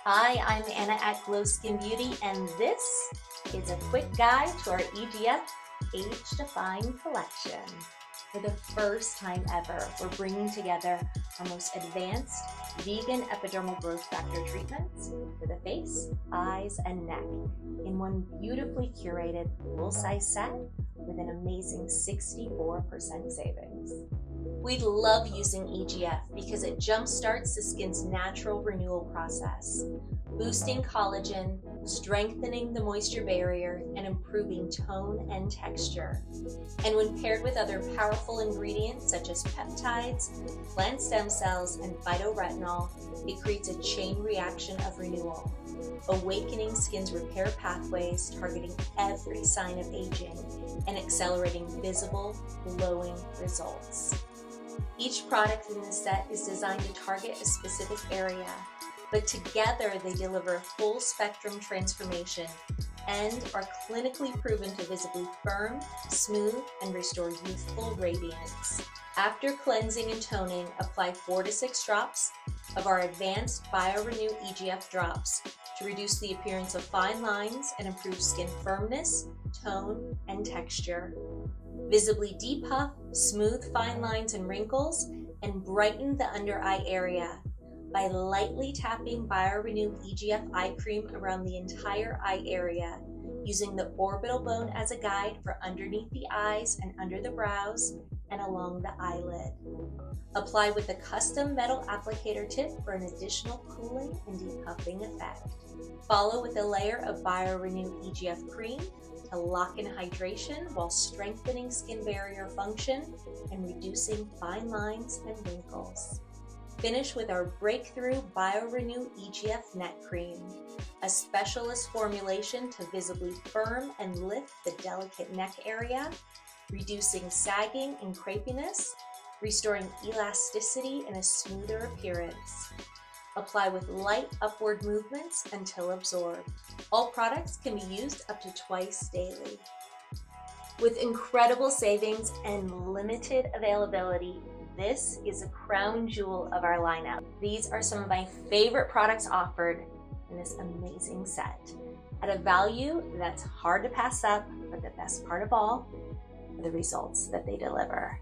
Hi, I'm Anna at Glo Skin Beauty, and this is a quick guide to our EGF Age-Defying Collection. For the first time ever, we're bringing together our most advanced vegan epidermal growth factor treatments for the face, eyes, and neck in one beautifully curated full-size set with an amazing 64% savings. We love using EGF because it jumpstarts the skin's natural renewal process, boosting collagen, strengthening the moisture barrier, and improving tone and texture. And when paired with other powerful ingredients such as peptides, plant stem cells, and phytoretinol, it creates a chain reaction of renewal, awakening skin's repair pathways, targeting every sign of aging, and accelerating visible, glowing results. Each product in this set is designed to target a specific area, but together they deliver a full spectrum transformation and are clinically proven to visibly firm, smooth, and restore youthful radiance. After cleansing and toning, apply 4 to 6 drops of our advanced BioRenew EGF drops to reduce the appearance of fine lines and improve skin firmness, tone, and texture. Visibly depuff, smooth fine lines and wrinkles, and brighten the under eye area by lightly tapping BioRenew EGF eye cream around the entire eye area, using the orbital bone as a guide for underneath the eyes and under the brows and along the eyelid. Apply with a custom metal applicator tip for an additional cooling and depuffing effect. Follow with a layer of BioRenew EGF cream to lock in hydration while strengthening skin barrier function and reducing fine lines and wrinkles. Finish with our breakthrough BioRenew EGF neck cream, a specialist formulation to visibly firm and lift the delicate neck area, reducing sagging and crepiness, restoring elasticity and a smoother appearance. Apply with light upward movements until absorbed. All products can be used up to twice daily. With incredible savings and limited availability, this is a crown jewel of our lineup. These are some of my favorite products offered in this amazing set at a value that's hard to pass up, but the best part of all are the results that they deliver.